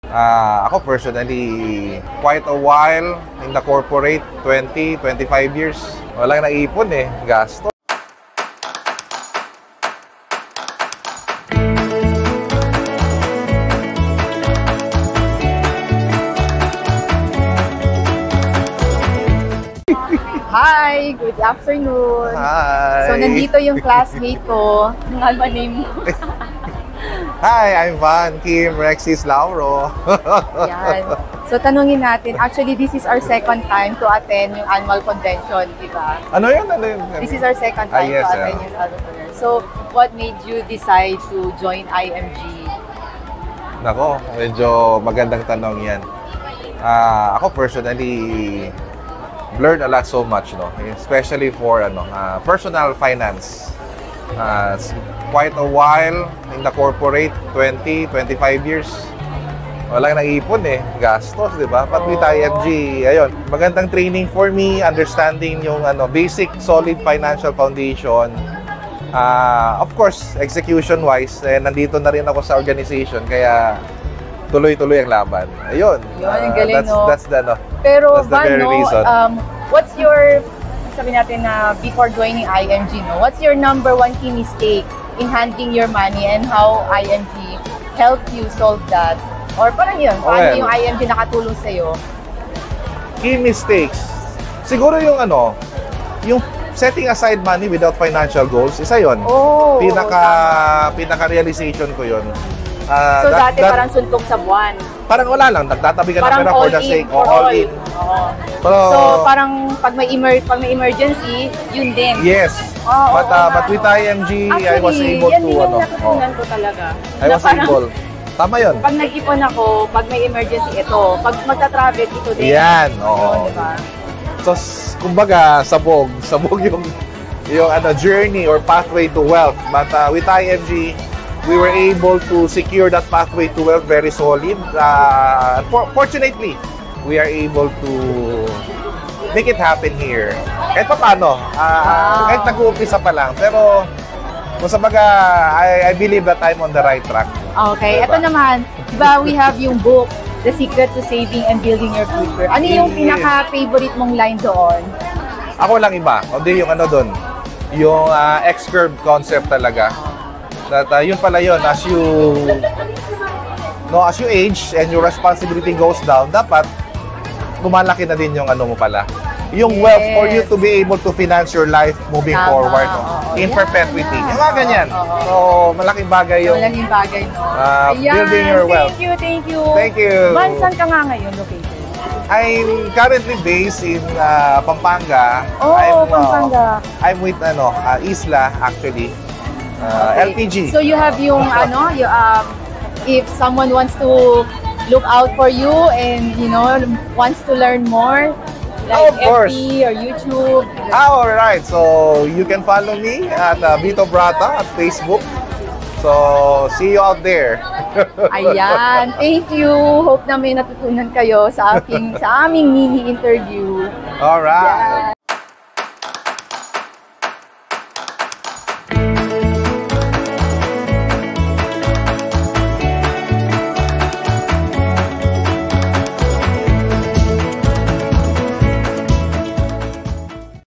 Ako personally, quite a while in the corporate, 20, 25 years. Walang naipon eh, gasto. Hi! Good afternoon! Hi! So, nandito yung classmate ko. Ano name mo? Hi, I'm Van Kim Rexis Lauro. Yan. So, tanungin natin. Actually, this is our second time to attend yung annual convention, di ba? Ano yun? This is our second time yes, to attend yung annual convention. So, what made you decide to join IMG? Nako, medyo magandang tanong yan. Ako personally, learned a lot so much, no? Especially for personal finance. Quite a while in the corporate, 20, 25 years. Walang naipon eh, gastos, di ba? But with IMG, ayun, magandang training for me, understanding yung basic solid financial foundation. Of course, execution-wise, nandito na rin ako sa organization, kaya tuloy-tuloy ang laban. Ayun. Yun, galing, that's the Pero, that's the very reason. What's your, sabi natin na before joining IMG, what's your number one key mistake in handling your money and how IMG helped you solve that? Or parang yun, paano yung IMG nakatulong sa'yo? Key mistakes. Siguro yung yung setting aside money without financial goals, isa yun. Pinaka-realization ko yun. So dati parang suntok sa buwan. Parang wala lang, nagtatabi ka ng pera for the sake of all in. So parang pag may emergency, yun din. Yes. But with IMG, actually, I was able to yan din yung natutunan ko talaga. I was able. Tama yun. Pag nag-ipon ako, pag may emergency, ito. Pag magta-travel, ito din. Yan, oo. Diba? So, kumbaga, sabog yung journey or pathway to wealth. But with IMG, we were able to secure that pathway to wealth very solid. Fortunately, we are able to make it happen here. Kahit paano, kahit nag-uumpisa pa lang. Pero, kung sabaga, I believe that I'm on the right track. Okay, ito naman, diba we have yung book, The Secret to Saving and Building Your Future. Ano yung pinaka-favorite mong line doon? Ako lang iba. Hindi yung doon. Yung X-curve concept talaga. That yun pala yun, as you age and your responsibility goes down, dapat lumalaki na din yung mo pala. Yung wealth for you to be able to finance your life moving forward in perpetuity. Yung mga ganyan. So, malaking bagay yung malaking bagay, building your wealth. Thank you. Thank you. Man, saan ka nga ngayon located? I'm currently based in Pampanga. Pampanga. I'm with Isla actually. LPG. So you have yung if someone wants to look out for you and wants to learn more, like FB or YouTube. Alright, so you can follow me at Vito Brata at Facebook. So see you out there. Ayan, thank you. Hope na may natutunan kayo sa aming mini interview. Alright.